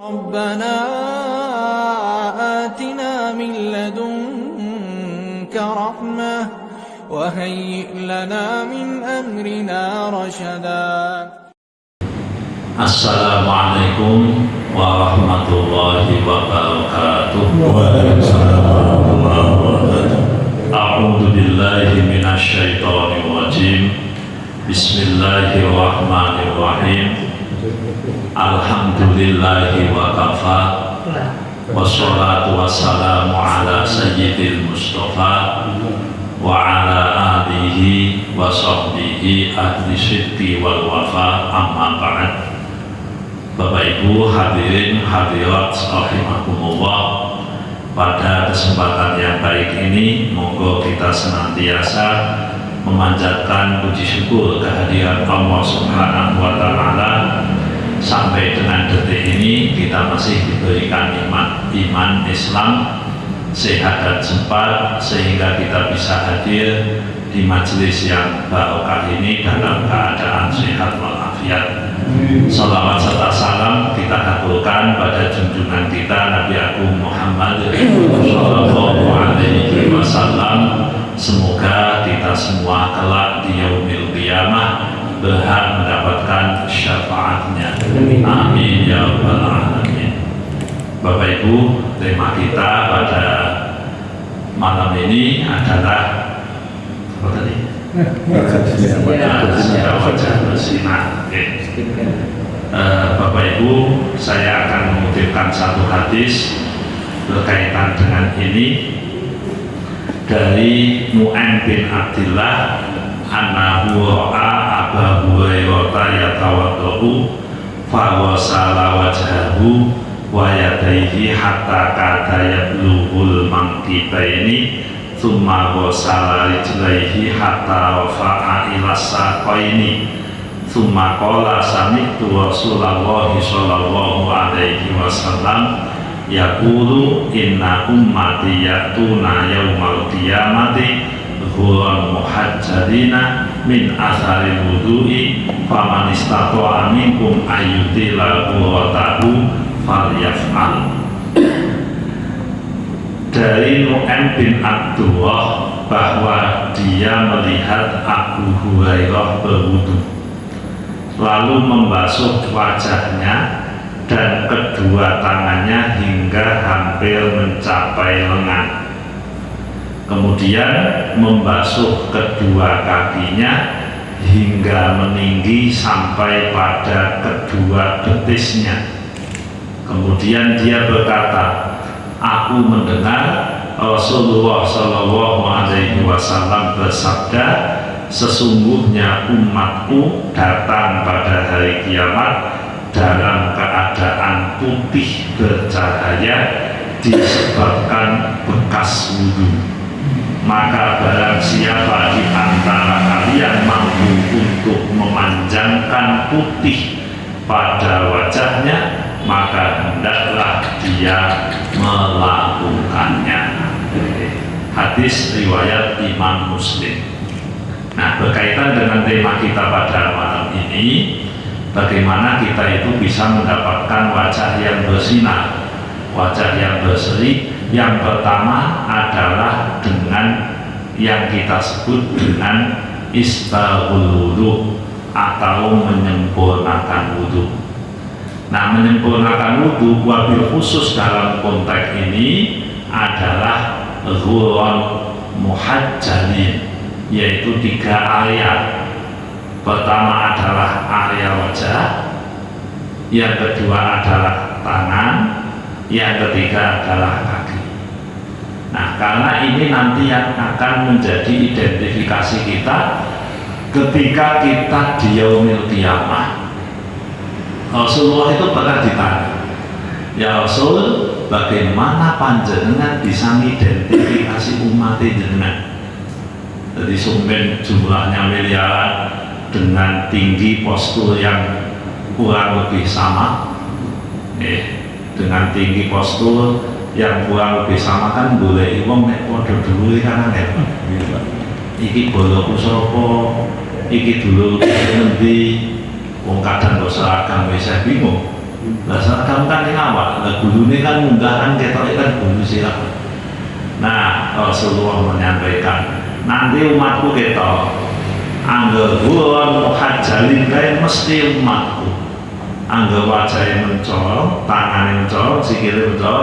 ربنا آتنا من لدنك رحمة وهيئ لنا من أمرنا رشدا. Assalamualaikum warahmatullahi wabarakatuh. Waalaikumsalam warahmatullahi wabarakatuh. A'udzu billahi minasy syaithanir rajim. Bismillahirrahmanirrahim. Alhamdulillahi wa kafa. Wassalatu wassalamu ala sayyidil mustafa wa ala alihi wa sahbihi ahli sidqi wal wafa, amma ba'd. Bapak Ibu hadirin hadirat rahimakumullah, pada kesempatan yang baik ini monggo kita senantiasa memanjatkan puji syukur kehadiran Allah Subhanahu wa taala. Sampai dengan detik ini kita masih diberikan iman Islam sehat dan sempat sehingga kita bisa hadir di majelis yang barokah ini dalam keadaan sehat walafiat. Salawat serta salam kita haturkan pada junjungan kita Nabi Agung Muhammad Sallallahu Alaihi Wasallam. Semoga kita semua kelak di yaumil qiyamah berhak mendapatkan syafaatnya. Amin ya rabbal alamin. Bapak Ibu, tema kita pada malam ini adalah apa tadi? Wajah bersinar. Bapak Ibu, saya akan mengutipkan satu hadis berkaitan dengan ini dari Nu'aim bin Abdillah annahu ra'a Aba Hurairah yatawaddau fa wasala wajhahu wa yadayhi hatta kada yablughul mankibaini thumma wasala rijlaihi hatta rafa'a ila saqaini thumma qala sami'tu Rasulullah sallallahu alaihi wasallam yaqulu inna ummati yatuna yaumal qiyamati ghurran muhajjalina min asari wudu'i faman istata'a minkum ayyutila ghurratahu falyaf'al. Dari Nu'aim bin Abdullah bahwa dia melihat Abu Hurairah berwudu lalu membasuh wajahnya dan kedua tangannya hingga hampir mencapai lengan, kemudian membasuh kedua kakinya hingga meninggi sampai pada kedua betisnya. Kemudian dia berkata, aku mendengar Rasulullah Shallallahu Alaihi Wasallam bersabda, sesungguhnya umatku datang pada hari kiamat dalam keadaan putih bercahaya disebabkan bekas wudhu. Maka barang siapa di antara kalian mampu untuk memanjangkan putih pada wajahnya, maka hendaklah dia melakukannya. Hadis riwayat Imam Muslim. Nah, berkaitan dengan tema kita pada malam ini, bagaimana kita itu bisa mendapatkan wajah yang bersinar, wajah yang berseri. Yang pertama adalah dengan yang kita sebut dengan isbaghul wudu atau menyempurnakan wudu. Nah, menyempurnakan wudu wabil khusus dalam konteks ini adalah ghurran muhajjalin, yaitu 3 area. Pertama adalah area wajah, yang kedua adalah tangan, yang ketiga adalah kaki. Nah, karena ini nanti yang akan menjadi identifikasi kita ketika kita di yaumil qiyamah. Rasulullah itu pernah ditanya, ya Rasul, bagaimana panjenengan bisa mengidentifikasi umat jenengan? Jadi sumben jumlahnya miliaran dengan tinggi postur yang kurang lebih sama, dengan tinggi postur yang kurang lebih sama kan boleh wong nek padha dhuwure kan angel. Iki boloku sapa? Iki dulu ngendi? Wong kadang kok seragam wis bingung. Lah seragam kan ning awak. gulu ini kan munggahan ketok kan gulu siap. Nah Rasulullah menyampaikan nanti umatku ketok angger gulon muhajalin kae mesti umatku angger wajahnya mencol, tangannya mencol, sikilnya mencol,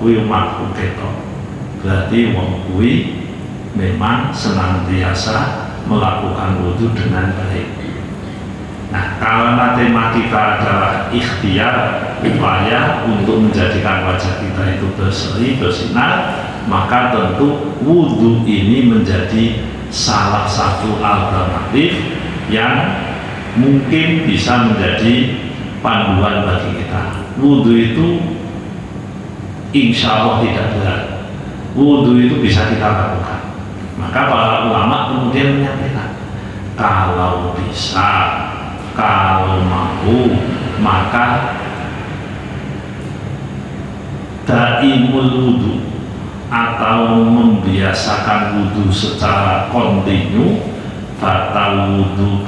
kuwi umatku ketok. Berarti wong kuwi memang senantiasa melakukan wudu dengan baik. Nah, karena tema kita adalah ikhtiar, upaya untuk menjadikan wajah kita itu berseri, bersinar, maka tentu wudu ini menjadi salah satu alternatif yang mungkin bisa menjadi panduan bagi kita. Wudu itu insya Allah tidak berat. Wudu itu bisa kita lakukan. Maka para ulama kemudian menyampaikan, kalau bisa, kalau mampu, maka daimul wudu atau membiasakan wudu secara kontinu, batal wudu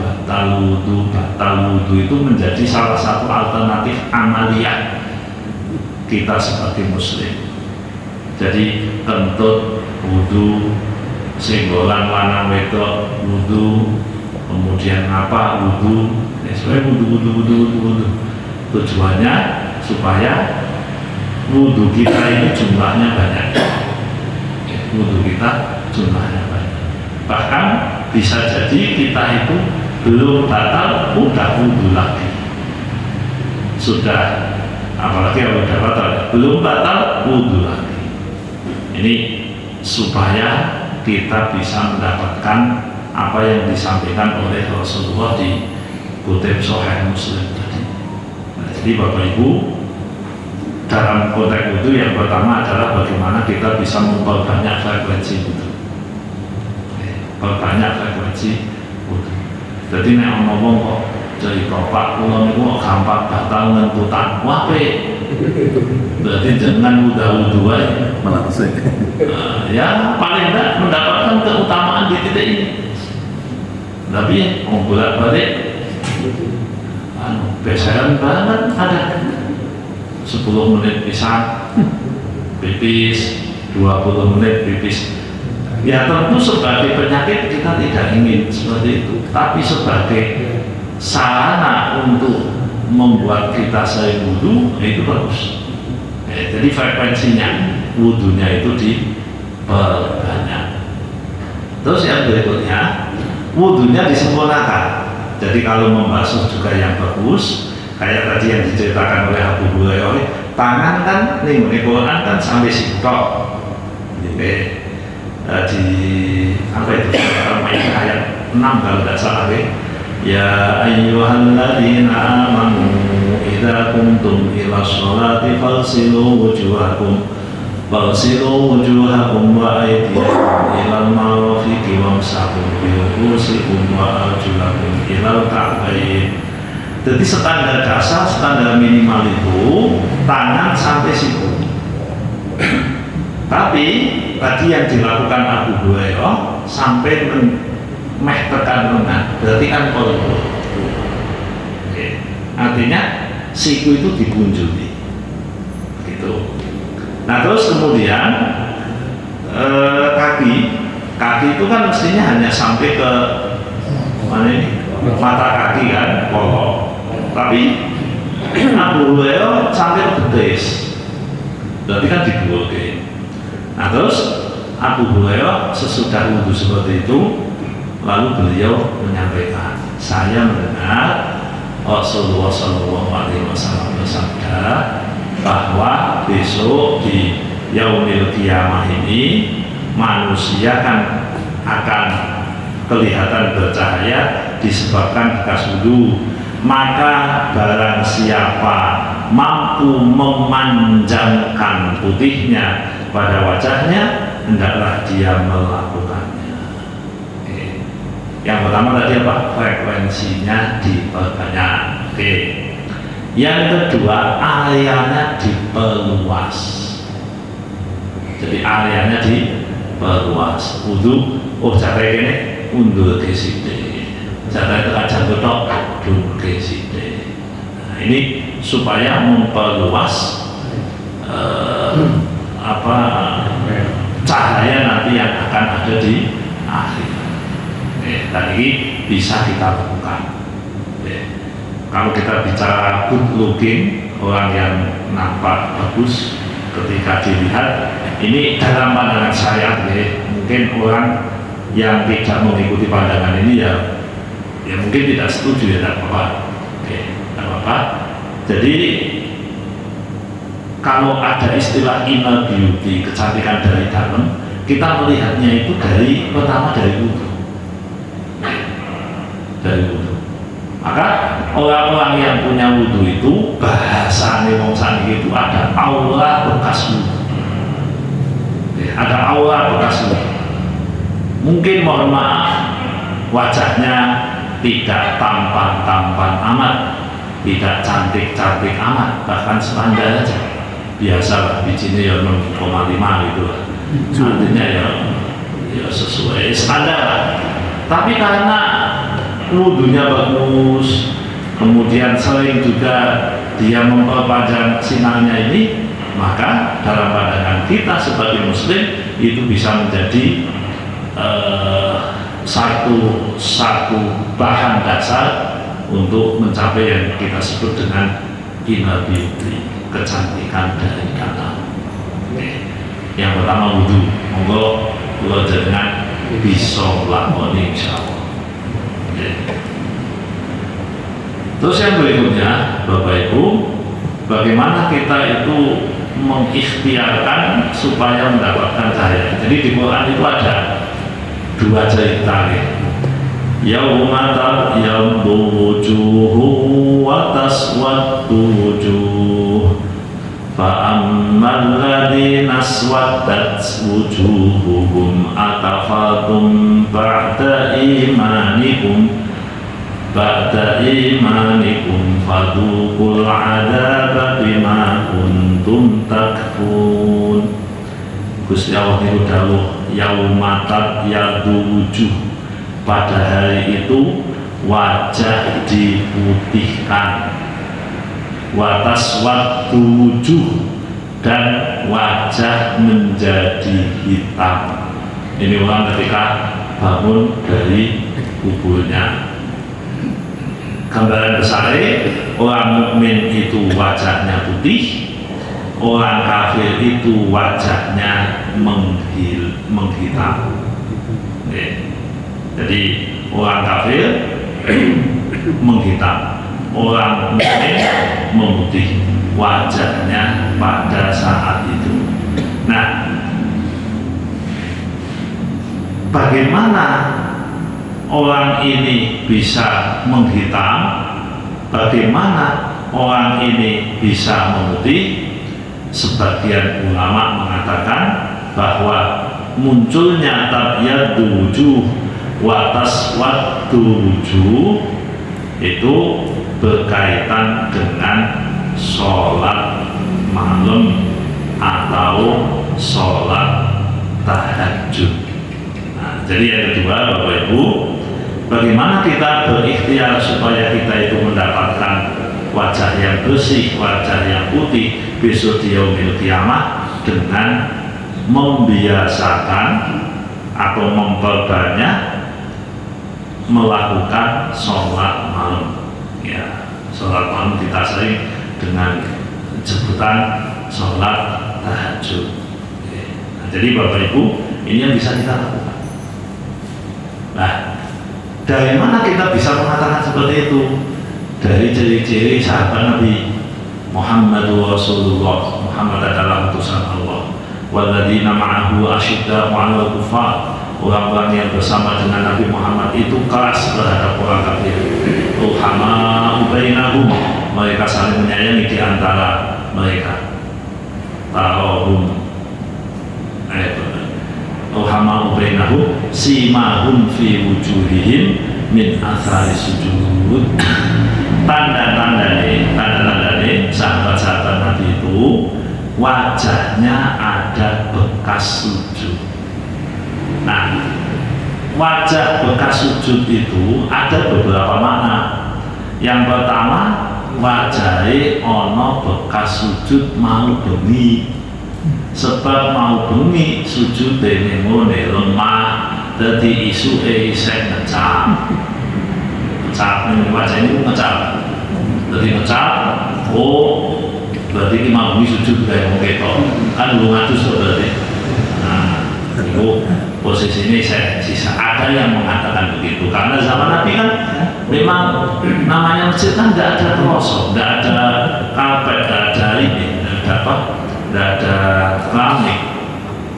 itu menjadi salah satu alternatif amaliyah kita sebagai muslim. Jadi kentut wudu, singgolan lanang wedok wudu, kemudian apa wudu, sebenarnya wudu. Tujuannya supaya wudu kita ini jumlahnya banyak. Wudu kita jumlahnya banyak. Bahkan bisa jadi kita itu belum batal, udah wudu lagi. Sudah, apalagi kalau udah batal, belum batal, wudu lagi. Ini supaya kita bisa mendapatkan apa yang disampaikan oleh Rasulullah di kutip Sahih Muslim tadi. Nah, jadi Bapak Ibu, dalam konteks wudu yang pertama adalah bagaimana kita bisa memperbanyak frekuensi wudu. Perbanyak frekuensi wudu. Jadi nek ngomong kok jadi Pak kula niku gampang batal ngentutan. Wah, berarti jangan wudu aja. Malah sih. Ya paling tidak mendapatkan keutamaan di titik ini. Tapi bolak-balik besaran banget ada 10 menit pisah pipis, 20 menit pipis. Ya tentu sebagai penyakit kita tidak ingin seperti itu, tapi sebagai sarana untuk membuat kita sering wudu itu bagus. Jadi frekuensinya wudunya itu diperbanyak. Terus yang berikutnya, wudunya disempurnakan. Jadi kalau membasuh juga yang bagus, kayak tadi yang diceritakan oleh Abu Hurairah, tangan kan nih Quran kan sampai sitok. Di apa itu? Al-Maidah ayat 6 kalau tidak salah ya ayyuhalladzina amanu idza qumtum ila sholati fagsilu wujuhakum wa aydiyakum ilal marafiqi wamsahu bi ru'usikum wa arjulakum ilal ka'bayn. Jadi standar dasar, standar minimal itu tangan sampai siku. Tapi tadi yang dilakukan Abu Hurairah sampai meh tekan lengan, berarti kan koridor. Artinya siku itu dikunjungi, gitu. Nah terus kemudian kaki itu kan mestinya hanya sampai ke mana ini mata kaki kan, kolok. Tapi Abu Hurairah sampai ke betis, berarti kan dibuat. Nah terus Abu Hurairah sesudah wudhu seperti itu, lalu beliau menyampaikan, saya mendengar Rasulullah SAW bersabda bahwa besok di Yaumil Qiyamah ini manusia kan akan kelihatan bercahaya disebabkan bekas wudhu. Maka barang siapa mampu memanjangkan putihnya pada wajahnya, hendaklah dia melakukannya. Yang pertama tadi apa? Frekuensinya diperbanyak. Yang kedua, areanya diperluas. Jadi areanya diperluas. Wudu, jatah ini undur ke sini. Jatah itu aja betok, undur ke sini. Nah, ini supaya memperluas apa cahaya nanti yang akan ada di akhir. Dan ini bisa kita lakukan. Kalau kita bicara good looking, orang yang nampak bagus ketika dilihat, ini dalam pandangan saya, mungkin orang yang tidak mengikuti pandangan ini ya mungkin tidak setuju, ya tidak apa-apa. Tidak apa-apa. Jadi kalau ada istilah inner beauty, kecantikan dari dalam, kita melihatnya itu pertama dari wudhu. Dari wudhu. Maka orang-orang yang punya wudhu itu bahasa wong saniki itu ada aura bekas wudhu. Ada aura bekas wudhu. Mungkin mohon maaf wajahnya tidak tampan-tampan amat, tidak cantik-cantik amat, bahkan standar aja. Biasa bijinya ya 0,5 gitu lah. Artinya ya sesuai standar lah. Tapi karena wudhunya bagus, kemudian sering juga dia memperpanjang sinarnya ini, maka dalam pandangan kita sebagai muslim itu bisa menjadi satu bahan dasar untuk mencapai yang kita sebut dengan inner beauty, kecantikan dari dalam. Yang pertama wudhu, monggo kula jenengan bisa lakoni insyaallah. Terus yang berikutnya, Bapak Ibu, bagaimana kita itu mengikhtiarkan supaya mendapatkan cahaya. Jadi di Quran itu ada dua cerita ya. Yauma tabyaddu wujuhu wa taswaddu wujuh. Fa ammal ladzina aswaddat wujuhuhum akafartum ba'da imanikum fadhuqul 'adzaba bima kuntum takfurun. Gusti Allah niku dawuh yauma tabyaddu wujuh, pada hari itu wajah diputihkan, wa taswaddu wujuh, dan wajah menjadi hitam. Ini orang ketika bangun dari kuburnya. Gambaran besar, orang mukmin itu wajahnya putih, orang kafir itu wajahnya menghitam. Jadi orang kafir menghitam, orang mukmin memutih wajahnya pada saat itu. Nah, bagaimana orang ini bisa menghitam, bagaimana orang ini bisa memutih? Sebagian ulama mengatakan bahwa munculnya tabyaddu wujuh wa taswaddu wujuh itu berkaitan dengan sholat malam atau sholat tahajud. Nah, jadi yang kedua, Bapak Ibu, bagaimana kita berikhtiar supaya kita itu mendapatkan wajah yang bersih, wajah yang putih besok di yaumil qiyamah, dengan membiasakan atau memperbanyak melakukan sholat malam. Ya, sholat malam kita sering dengan sebutan sholat tahajud. Nah, jadi Bapak Ibu, ini yang bisa kita lakukan. Nah, dari mana kita bisa mengatakan seperti itu? Dari ciri-ciri sahabat Nabi Muhammadur Rasulullah. Muhammad adalah utusan Allah. Walladzina ma'ahu asyidda'u 'alal kuffar. Orang-orang yang bersama dengan Nabi Muhammad itu keras terhadap orang kafir. Ruhama'u bainahum, mereka saling menyayangi di antara mereka. Tarahum Ruhama'u bainahum simahum fi wujuhihim min athari sujud. Tanda-tandanya sahabat-sahabat Nabi itu wajahnya ada bekas sujud. Nah, wajah bekas sujud itu ada beberapa makna. Yang pertama, wajahe ana bekas sujud mau bengi. Sebab mau bengi sujude ning ngene lemah dadi isuke isih ngecap. Ngecap ning wajah ini ngecap. Dadi ngecap, oh berarti ini mau bengi sujud kayak wong ketok. Kan lu ngatus berarti. Nah, itu posisi ini sisa ada yang mengatakan begitu karena zaman Nabi kan memang namanya masjid kan tidak ada pelosok, tidak ada karpet, tidak ada ini, tidak ada keramik,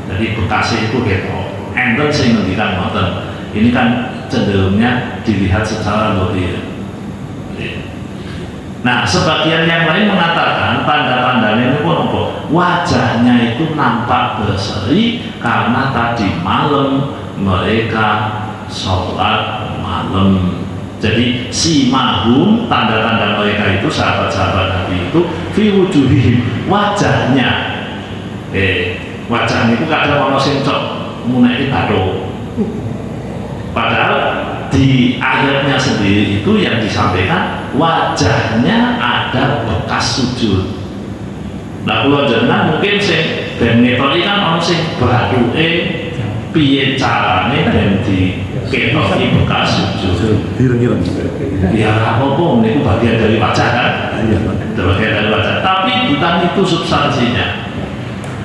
jadi bekasnya itu gitu. Enten sih ngendikan ngoten. Ini kan cenderungnya dilihat secara logis. Nah, sebagian yang lain mengatakan tanda-tandanya itu pun apa? Wajahnya itu nampak berseri karena tadi malam mereka sholat malam. Jadi si mahum, tanda-tanda mereka itu sahabat-sahabat Nabi itu fi wujuhihim, wajahnya wajahnya itu kadang ono sing cok muneki bathuk. Padahal di ayatnya sendiri itu yang disampaikan wajahnya ada bekas sujud. Nah kalau jenengan mungkin sing ben ngetoni kan ono sing bathuke piye carane ben diketoki bekas sujud. Ireng-ireng. Ya apa-apa niku bagian dari wajah kan? Bagian dari wajah. Tapi bukan itu substansinya.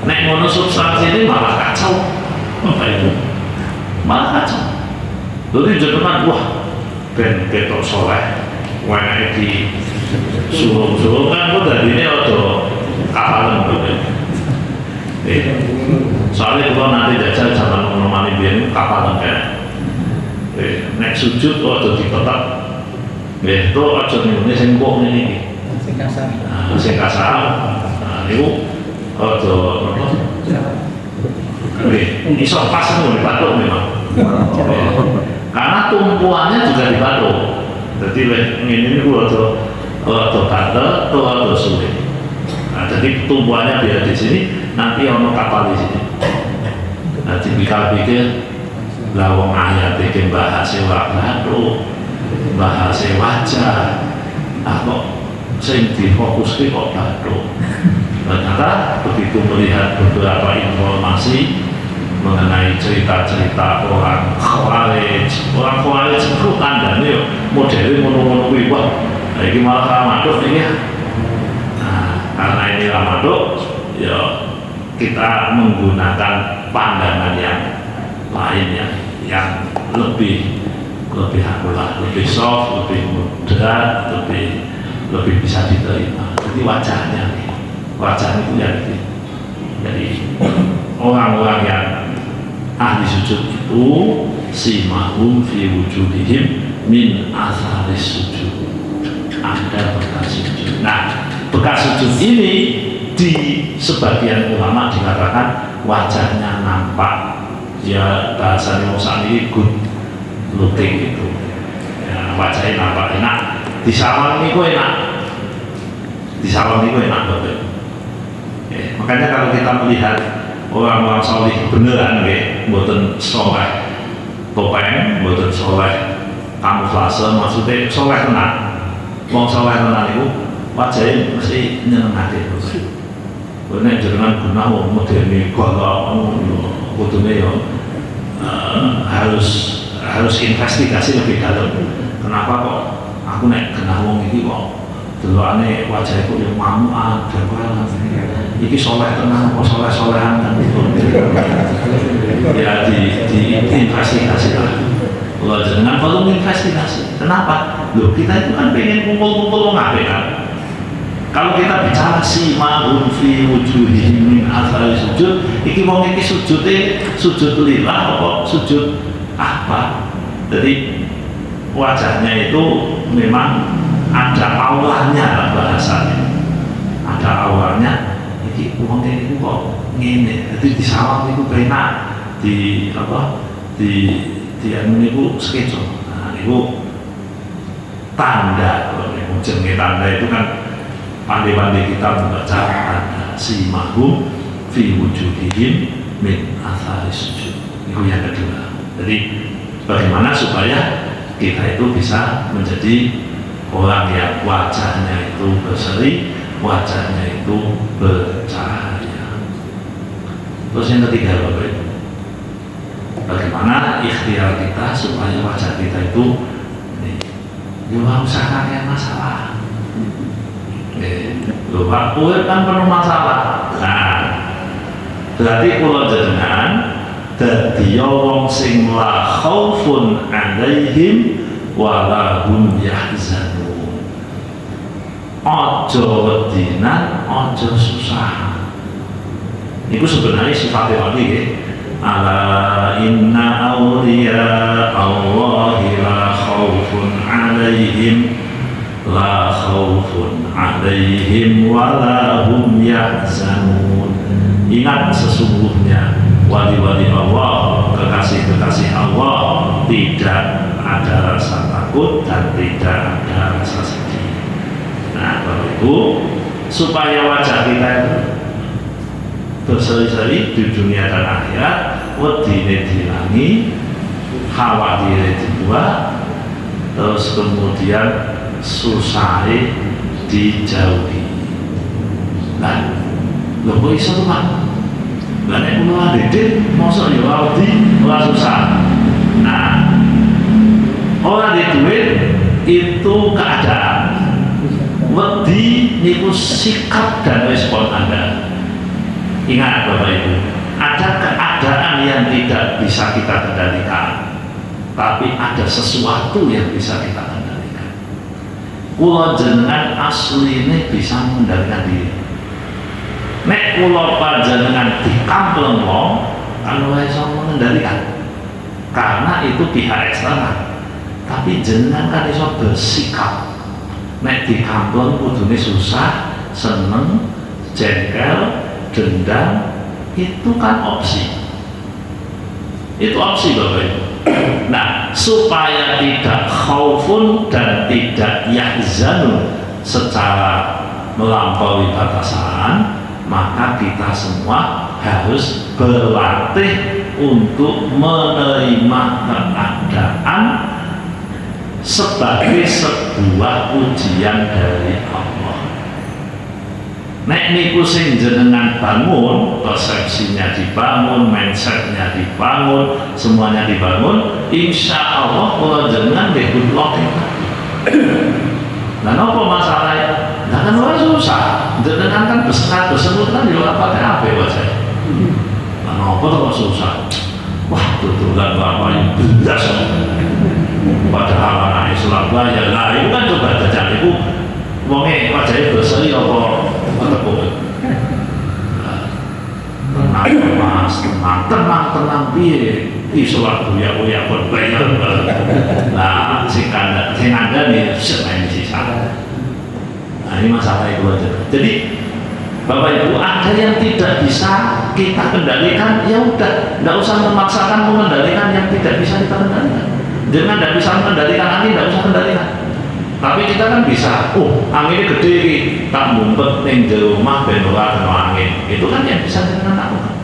Nek ngono substansi ini malah kacau. Apa itu? Malah kacau. Jadi jenengan wah ben ketok soleh, wae di suruh-suruh kan kok dadine ada kapalan gitu. Soalnya kalau nanti jajal zaman menemani biyen kapalan kan. Nek sujud ada dikotak. Nggih, to aja ngene sing kok ngene iki. Sing kasar. Sing kasar. Nah, niku ada apa? Iso pas ngono batuk memang. Karena tumpuannya juga di batuk. Jadi ini gua ada banter, ada sulit. Nah, jadi tumpuannya biar di sini, nanti ono kapal di sini. Nanti pikir lawang ayat bikin bahasa batuk, bahasa wajah. Kok sing difokuskan kok batuk. Ternyata begitu melihat beberapa informasi mengenai cerita-cerita orang Khawarij itu tandanya modelnya ngono-ngono kuwi wah iki malah Ramadan iki ya. Nah, karena ini Ramadan ya kita menggunakan pandangan yang lain yang lebih akurat, lebih soft, lebih moderat, lebih bisa diterima. Jadi wajahnya itu yang jadi orang-orang yang ahli sujud itu simahum fi wujudihim min atharis sujud, ada bekas sujud. Nah, bekas sujud ini di sebagian ulama dikatakan wajahnya nampak, ya bahasanya Musa ini good looking gitu ya, wajahnya nampak enak, disawang itu enak, betul. Makanya kalau kita melihat orang-orang soleh beneran mboten soleh topeng, mboten soleh kamuflase, maksudnya soleh tenan. Wong soleh tenan itu wajahnya mesti nyenengake. Nek jenengan gunah wong modene golok kudune ya harus investigasi lebih dalam. Kenapa kok aku nek genah wong iki kok delokane wajahku yang mamuan, jagoan. Iki soleh tenang, kok soleh-solehan kan itu. Ya diinvestigasi lah. Kalau jangan perlu investigasi. Kenapa? Loh kita itu kan pengen kumpul-kumpul ngapain kan? Kalau kita bicara simahum fi wujuhihim min athari sujud, iki wong iki sujud lillah apa sujud apa? Jadi wajahnya itu memang ada auranya lah bahasanya. Ada auranya. Iki wong iki kok ngene. Dadi disawang niku penak di apa? Di anu niku sketsa. Nah, niku tanda kalau niku jenenge tanda itu kan pandai-pandai kita membaca tanda simahum fi wujudihim min athari sujud. Itu yang kedua. Jadi bagaimana supaya kita itu bisa menjadi orang yang wajahnya itu berseri, wajahnya itu bercahaya. Terus yang ketiga, Bapak Ibu, bagaimana ikhtiar kita supaya wajah kita itu usah kayak masalah. Pak Puir kan penuh masalah. Nah, berarti kula jenengan dadi wong sing la khaufun 'alaihim wa la hum yahzanun. Aja wedinan, aja susah. Iku sebenarnya sifat wali nggih. Ala inna awliya Allahi la khaufun 'alaihim la khaufun 'alaihim wa la hum yahzanun. Ingat, sesungguhnya wali-wali Allah, kekasih-kekasih Allah, tidak ada rasa takut dan tidak ada rasa sedih. Nah, Bapak Ibu, supaya wajah kita itu berseri-seri di dunia dan akhirat, wedine dilangi, khawatire dibuat, terus kemudian susahnya dijauhi. Nah, lho kok iso tuh Pak? Lah nek kula didik mosok ya ora susah. Nah, orang di duit itu keadaan. Wedi niku sikap dan respon Anda. Ingat Bapak Ibu, ada keadaan yang tidak bisa kita kendalikan, tapi ada sesuatu yang bisa kita kendalikan. Kula jenengan asli ini bisa mengendalikan diri. Nek kula panjenengan dikampleng wong, kan ora iso mengendalikan. Karena itu pihak eksternal. Tapi jenengan kan iso bersikap. Nek dikampleng kudune susah, seneng, jengkel, dendam, itu kan opsi. Itu opsi Bapak Ibu. Nah, supaya tidak khaufun dan tidak yahzanun secara melampaui batasan, maka kita semua harus berlatih untuk menerima keadaan sebagai sebuah ujian dari Allah. Nek niku sing jenengan bangun, persepsinya dibangun, mindsetnya dibangun, semuanya dibangun, insya Allah kalau jenengan nggih good luck. Nah, apa masalahnya? Nah, kan orang susah. Jenengan kan bersenut kan di luar apa wajah. Nah, apa kok susah? Wah, tutulan bapak yang belas. Padahal anak Islam ya, nah itu kan coba jajan itu wongnya wajahnya berseri apa tepuk. Tenang mas, tenang piye sholat buya pun banyak. Nah, sing anda nih semain sisa. Nah, ini masalah itu aja. Jadi Bapak Ibu, ada yang tidak bisa kita kendalikan, ya udah, nggak usah memaksakan mengendalikan yang tidak bisa kita kendalikan. Jangan tidak bisa mengendalikan angin, tidak usah kendalikan. Tapi kita kan bisa, anginnya gede, tak ngumpet ning di rumah ben ora kena angin. Itu kan yang bisa kita lakukan.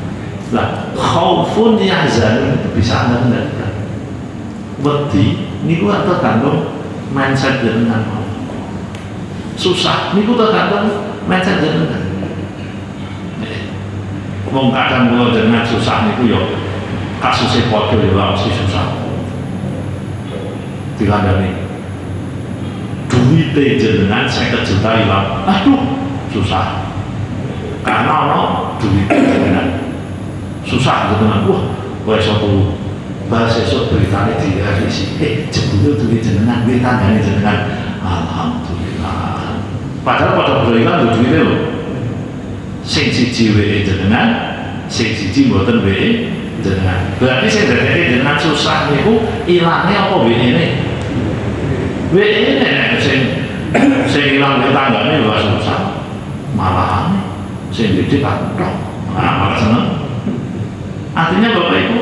Lah, khaufun yahzanun itu bisa Anda kendalikan. Wedi niku tergantung mindset jenengan. Susah niku tergantung mindset jenengan. Wong kadang kula jenengan susah niku yo kasusé padha yo mesti susah. Dilandani duwite jenengan 50 juta ilang, aduh susah. Karena ono duwite jenengan susah jenengan, wah iso turu bahas esok beritanya di revisi, jebule duwit jenengan, duwit tanggane jenengan, alhamdulillah. Padahal pada berikan duwite lho, sing siji WE jenengan, sing siji mboten WE jenengan. Berarti sing dadekake jenengan susah niku ilange apa WE ne? WE ne sing ilang di tanggane lho susah. Malahan sing gede kan tok. Nah, malah seneng. Artinya Bapak Ibu,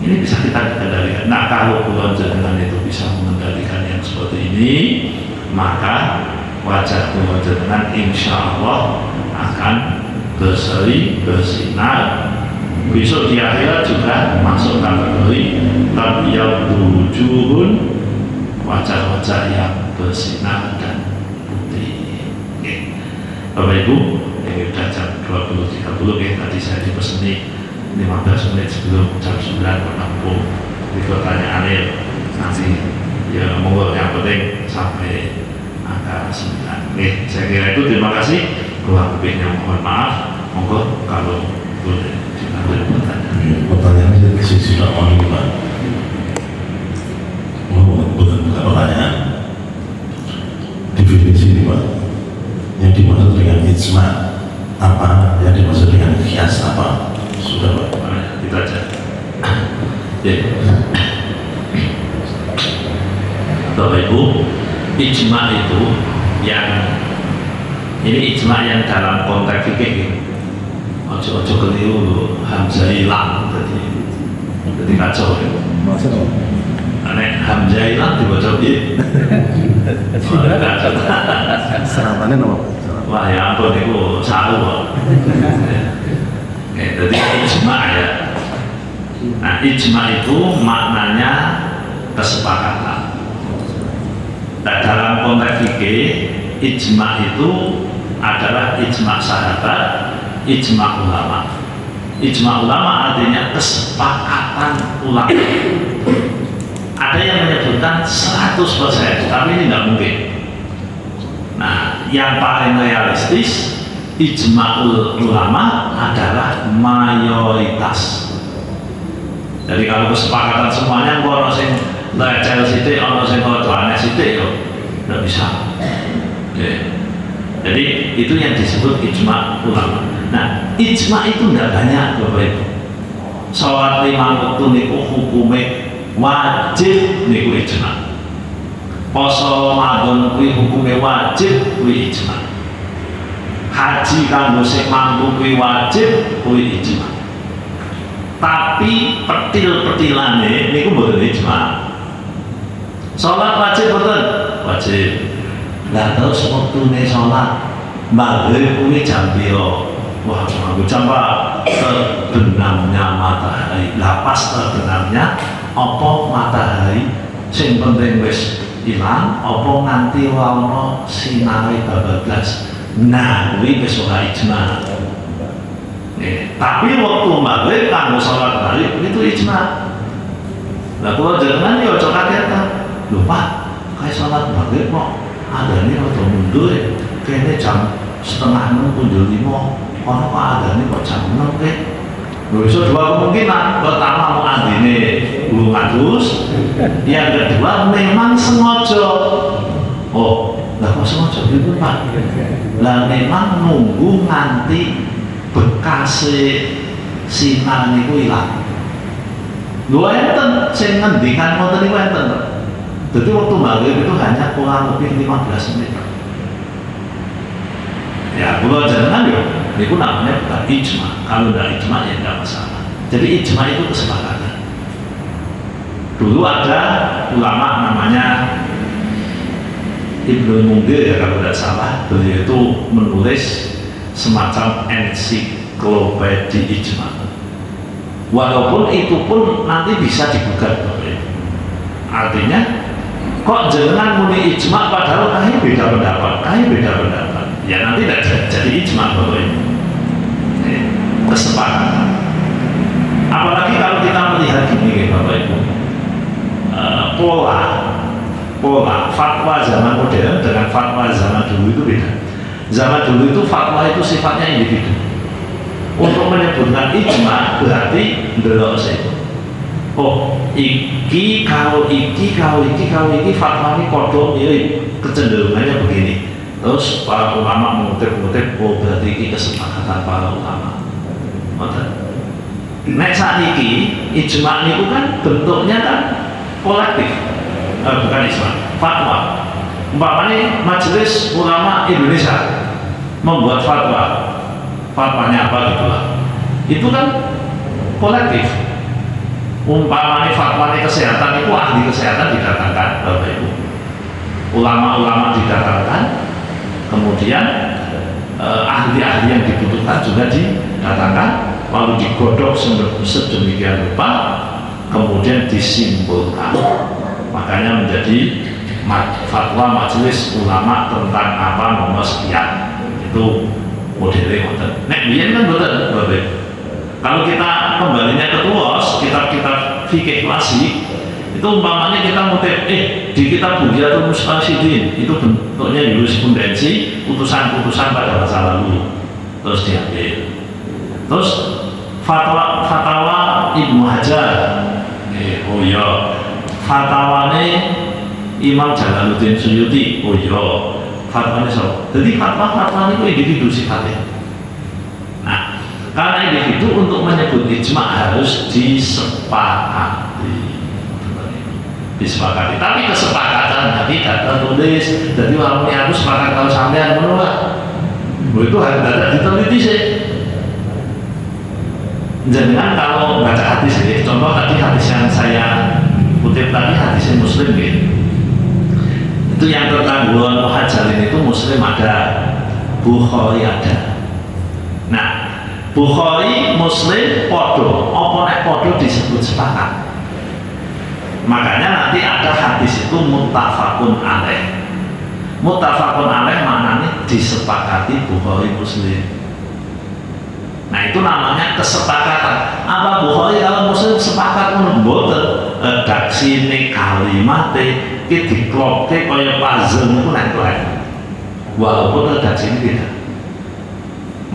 ini bisa kita kendalikan. Nah, kalau kula jenengan itu bisa mengendalikan yang seperti ini, maka wajah kula jenengan insya Allah akan berseri, bersinar. Besok di akhirat juga masuk kategori tabiat wujuhun, wajah-wajah yang bersinar dan putih. Oke. Bapak Ibu, ini sudah jam 20.30 tadi saya dipeseni 15 menit sebelum jam 9 menampung di kotanya Anil. Nanti ya monggo, yang penting sampai angka 9. Saya kira itu. Terima kasih. Kurang lebihnya mohon maaf. Monggo kalau boleh diambil pertanyaan. Pertanyaannya sudah mau gimana? Bukan pertanyaan. Definisi ini Pak, yang dimaksud dengan ijma apa, yang dimaksud dengan kias apa? Sudah Pak. Itu aja. Ya. Bapak Ibu, ijma itu ini ijma yang dalam konteks fikih. Ojo keliru hamzah ilang jadi kacau ya. Maksudnya Nek hamzah ilang dibaca piye? serapannya nama Pak? Wah ya ampun itu saru kok. Jadi ijma ya. Nah ijma itu maknanya kesepakatan. Nah, dalam konteks fikih ijma itu adalah ijma sahabat, ijma ulama. Ijma ulama artinya kesepakatan ulama. Ada yang menyebutkan 100%, tapi ini tidak mungkin. Nah, yang paling realistis ijma ulama adalah mayoritas. Jadi kalau kesepakatan semuanya, kalau sing lecel sidik, ono sing aneh sidik, yo tidak bisa. Oke. Jadi itu yang disebut ijma ulama. Nah, ijma itu tidak banyak Bapak Ibu. Sholat 5 waktu niku hukumnya wajib niku ijma. Poso Ramadan kuwi hukumnya wajib kuwi ijma. Haji kanggo sing mampu kuwi wajib kuwi ijma. Tapi petil-petilane niku mboten ijma. Sholat wajib betul, wajib. Lah terus waktune sholat maghrib kuwi jam piro? Wah, jam apa? Terbenamnya matahari. Lah pas terbenamnya apa matahari? Sing penting wis ilang apa nganti ana sinare bablas. Nah, kuwi wis ora ijma. Tapi waktu maghrib kanggo sholat maghrib itu ijma. Lah kalau jangan yo aja kaget ta. Lho Pak, kayak sholat maghrib kok ada nih rada mundur ya. Kayaknya jam 5:30 kunjul 5. Ono kok ada nih kok jam 6 ke. Lho iso dua kemungkinan. Pertama mau adine belum adus. Yang kedua memang sengaja. Oh, lah kok sengaja gitu Pak? Lah memang nunggu nganti bekas sinar niku ilang. Lho enten sing ngendikan ngoten niku enten. Jadi waktu maghrib itu hanya kurang lebih 15 menit. Ya, kalau jangan yo, itu namanya bukan ijma. Kalau tidak ijma ya tidak masalah. Jadi ijma itu kesepakatan. Dulu ada ulama namanya Ibnu Munzir ya kalau tidak salah, beliau itu menulis semacam ensiklopedi ijma. Walaupun itu pun nanti bisa digugat, artinya kok jangan muni ijma padahal kami beda pendapat, ya nanti tidak jadi ijma Bapak Ibu. Kesepakatan. Apalagi kalau kita melihat gini Bapak Ibu, pola fatwa zaman modern dengan fatwa zaman dulu itu beda. Zaman dulu itu fatwa itu sifatnya individu. Untuk menyebutkan ijma berarti ndelok itu. Oh, iki fatwa ini kodok mirip, kecenderungannya begini. Terus para ulama mengutip-utip, oh berarti ini kesepakatan para ulama. Nek saat ini ijma itu kan bentuknya kan kolektif, bukan ijma, fatwa. Umpamanya Majelis Ulama Indonesia membuat fatwanya apa gitulah. Itu kan kolektif. Umpamanya fatwanya kesehatan itu ahli kesehatan didatangkan Bapak Ibu, ulama-ulama didatangkan, kemudian ahli-ahli yang dibutuhkan juga didatangkan, lalu digodok sedemikian rupa, kemudian disimpulkan. Makanya menjadi fatwa majelis ulama tentang apa nomor sekian, itu modelnya ngoten. Nek biyen kan mboten, Bapak. Kalau kita kembalinya ke tuos, kitab-kitab fikih klasik, itu umpamanya kita ngutip di kitab Bughyatul Mustashidin, itu bentuknya jurisprudensi, putusan-putusan pada masa lalu, terus diambil. Terus fatwa Ibnu Hajar, oh iya, fatwane Imam Jalaluddin Suyuti, oh iya, fatwane so. Jadi fatwa itu individu sifatnya. Nah, karena individu untuk menyebut ijma harus disepakati. Tapi kesepakatan tidak tertulis. Jadi walaupun aku sepakat kalau sampean menolak, itu harus ada diteliti sih. Jangan kalau baca hadis ya, contoh tadi hadis yang saya kutip tadi hadisnya Muslim gitu. Itu yang tentang bulan muhajalin itu Muslim ada, Bukhari ada. Nah, Bukhari, Muslim, podo, apa nek podo disebut sepakat. Makanya nanti ada hadis itu muttafaqun alaih. Muttafaqun alaih maknanya disepakati Bukhari, Muslim. Nah itu namanya kesepakatan. Apa Bukhari kalau Muslim sepakat mboten redaksine kalimate iki diklopke kaya puzzle niku nek walaupun redaksine tidak.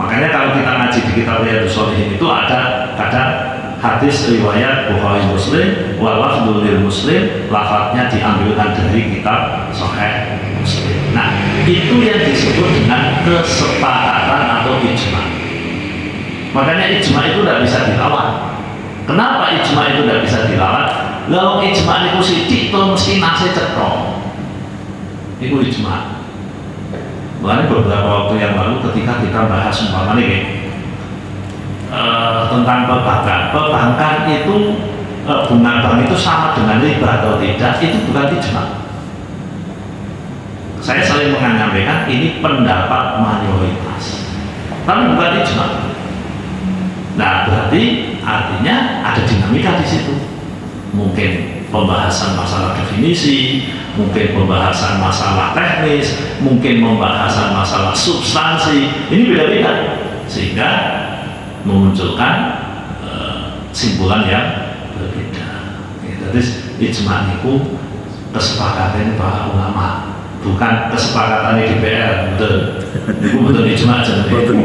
Makanya kalau kita ngaji di kitab Riyadhus Shalihin itu ada kadang hadis riwayat Bukhari Muslim wal lafdhu lil Muslim, lafadznya diambilkan dari kitab Sahih Muslim. Nah itu yang disebut dengan kesepakatan atau ijma. Makanya ijma itu tidak bisa dilawan. Kenapa ijma itu tidak bisa dilawan? Kalau ijma itu sidik itu mesti nasi cetok. Itu ijma. Makanya beberapa waktu yang lalu ketika kita bahas umpamanya tentang perbankan itu bunga bank itu sama dengan riba atau tidak, itu bukan ijma. Saya sering menyampaikan ini pendapat mayoritas, tapi bukan ijma. Nah berarti artinya ada dinamika di situ. Mungkin pembahasan masalah definisi, mungkin pembahasan masalah teknis, mungkin pembahasan masalah substansi. Ini beda-beda sehingga memunculkan simpulan yang berbeda. Jadi ijma itu kesepakatan para ulama, bukan kesepakatan DPR. Betul. Itu betul ijma aja. Betul.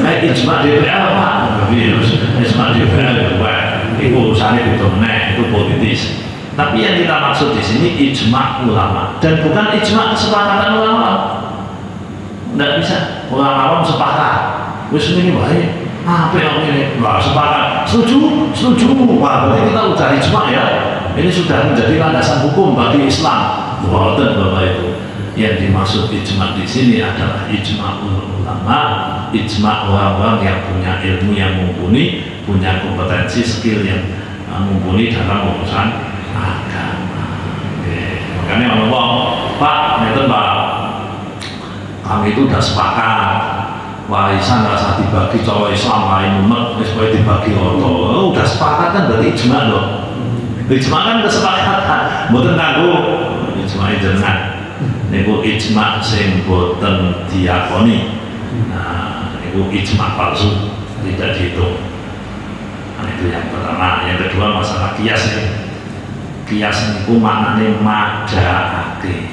Ijma DPR apa? Ijma DPR itu urusannya itu itu politis. Tapi yang kita maksud di sini ijma ulama dan bukan ijma kesepakatan ulama. Tidak bisa. Ulama sepakat. Wis ini baik. Apa yang ini? Wah sepakat. Setuju. Wah berarti kita udah ijma ya. Ini sudah menjadi landasan hukum bagi Islam. Betul Bapak itu. Yang dimaksud ijma di sini adalah ijma ulama, ijma orang-orang yang punya ilmu yang mumpuni, punya kompetensi skill yang mumpuni dalam urusan agama. Makanya Allah, Pak, neten Pak, kami itu udah sepakat warisan rasa dibagi cowok Islam lain umat, supaya dibagi orang. Udah sepakat kan berarti ijma loh. Ijma kan kesepakatan, bukan tangguh. Ijma jenengan. Niku ijma sing boten diakoni. Nah, niku ijma palsu, tidak dihitung. Nah, itu yang pertama. Yang kedua masalah kias ya. Kias niku maknane madhaake.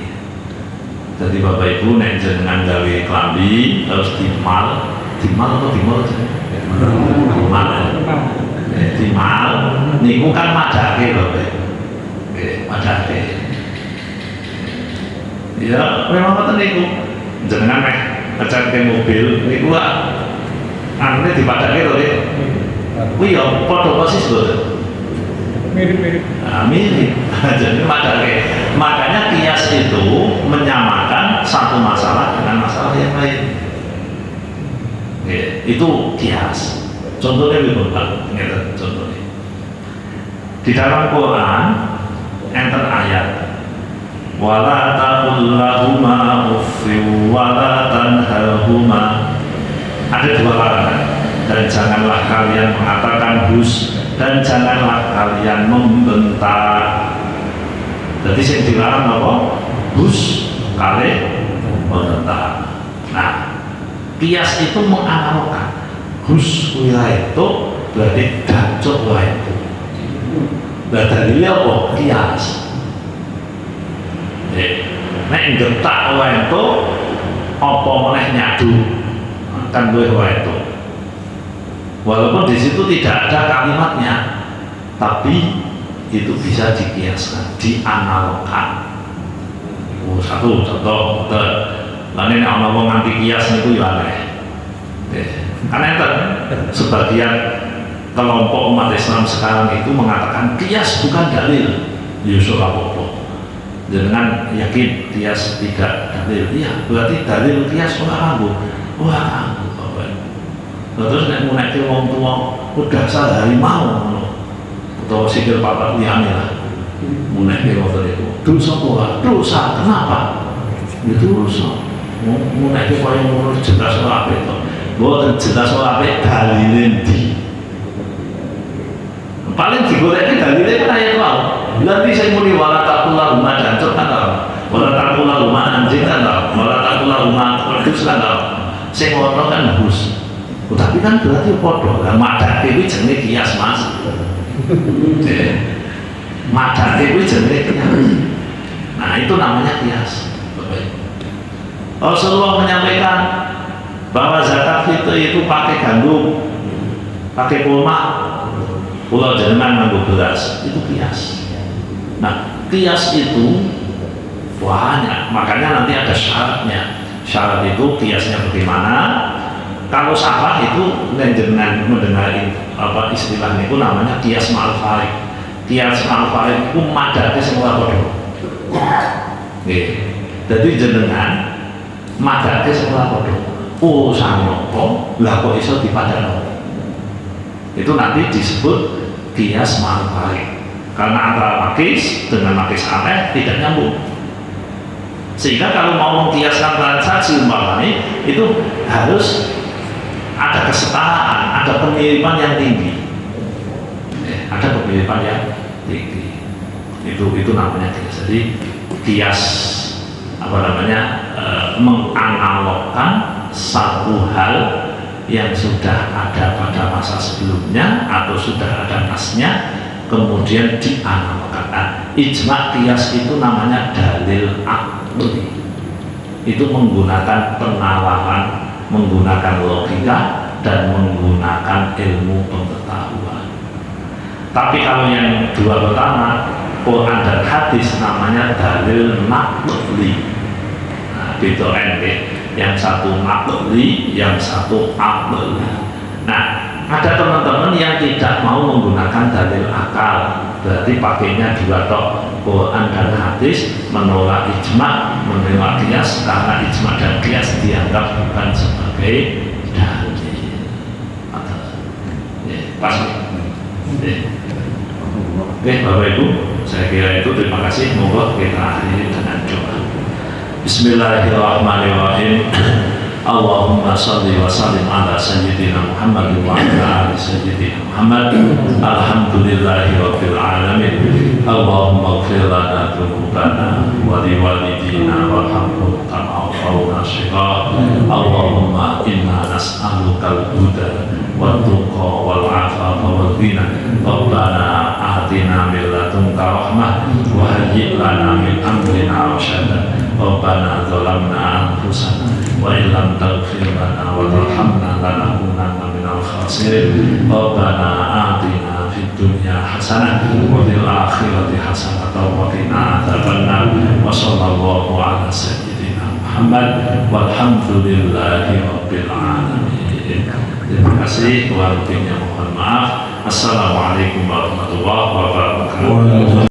Jadi Bapak Ibu nek jenengan gawe klambi terus dimal atau dimal aja. Dimal niku kan madhaake Bapak. Nggih, madhaake. Ya, memang ngoten niku. Jenengan meh ngecat ke mobil niku anune dipadake to, Dik. Kuwi ya padha persis boten. Mirip-mirip. Nah, mirip. Jadi makanya kias itu menyamakan satu masalah dengan masalah yang lain. Oke, itu kias. Contohnya lebih Pak, contohnya. Di dalam Quran enter ayat wala taqul lahuma uffin wala tanharhuma. Ada dua larangan. Dan janganlah kalian mengatakan hus dan janganlah kalian membentak. Jadi sing dilarang apa? Hus kali penentang. Nah, kias itu menganalogkan. Hus wilayah itu berarti dacok wae itu. Lah dalile apa? Kias. Nek getak wae itu apa meneh nyadu kan duwe wae itu. Walaupun di situ tidak ada kalimatnya, tapi itu bisa dikiaskan, dianalogkan. Satu contoh, lalu ini orang ngomong anti kias itu ya aneh. Karena itu sebagian kelompok umat Islam sekarang itu mengatakan kias bukan dalil. Yusuf apa-apa. Dengan yakin kias tidak dalil. Iya, berarti dalil kias wah anggo. Terus nek munake wong tua udah sehari mau atau sikil papat liyane lah. Munake ngoten iku. Dosa apa? Dosa. Kenapa? Itu dosa. Munake koyo ngono jelas ora apik to. Mboten jelas ora apik dalile ndi. Paling digoleki dalile kan ayat wae. Nanti saya muni wala taqula rumah dancuk kan tau. Wala taqula rumah anjing kan tau. Wala taqula rumah wedhus kan tau. Sing ngono kan hus. Tapi kan berarti podo. Lah madake kuwi jenenge kias, Mas. Madake kuwi jenenge kias. Nah, itu namanya kias. Rasulullah menyampaikan bahwa zakat fitri itu pakai gandum, pakai kurma, pulau jenengan nganggo beras, itu kias. Nah, kias itu banyak, makanya nanti ada syaratnya. Syarat itu kiasnya bagaimana? Kalau salah itu jenengan mendengarin apa istilahnya itu namanya kias ma'al-farik. Kias ma'al-farik itu madate sing ora padha. Nggih. Dadi jenengan madate sing ora padha. Urusane apa? Lah kok iso dipadano? Itu nanti disebut kias ma'al-farik. Karena antara makis dengan makis aneh tidak nyambung. Sehingga kalau mau mengkiaskan transaksi umpamanya itu harus ada kesetaraan, ada pemiripan yang tinggi, ada pemiripan yang tinggi. Itu namanya kias. Jadi kias apa namanya menganalogkan satu hal yang sudah ada pada masa sebelumnya atau sudah ada nasnya, kemudian dianalogkan. Nah, ijma kias itu namanya dalil akli. Itu menggunakan penalaran, menggunakan logika dan menggunakan ilmu pengetahuan. Tapi kalau yang dua pertama, Quran dan hadis, namanya dalil naqli. Nah, itu yang satu naqli, yang satu aqli. Nah, ada teman-teman yang tidak mau menggunakan dalil akal, berarti pakainya dua tok, Quran dan hadis, menolak ijma, menolak kias, karena ijma dan kias dianggap bukan sebagai dalil. Pas Oke, Bapak Ibu, saya kira itu. Terima kasih. Monggo kita akhiri dengan doa. Bismillahirrahmanirrahim. Allahumma salli wa sallim ala sayyidina Muhammad wa ala ali sayyidina Muhammad. Alhamdulillahi rabbil alamin. Allahumma ighfir lana dzunubana wa liwalidina warhamhum kama rabbayana shighara. Allahumma inna nas'aluka al-huda wa tuqa wal afafa wal ghina. Rabbana atina min ladunka rahmah wa hayyi' lana min amrina rashada. Rabbana zalamna anfusana wa illam taghfir lana wa tarhamna lanakunanna minal khasirin. Rabbana atina fid dunya hasanah wa fil akhirati hasanah wa qina adzabannar. Wa sallallahu ala sayyidina Muhammad walhamdulillahi rabbil alamin. Terima kasih. Kurang lebihnya mohon maaf. Assalamualaikum warahmatullahi wabarakatuh.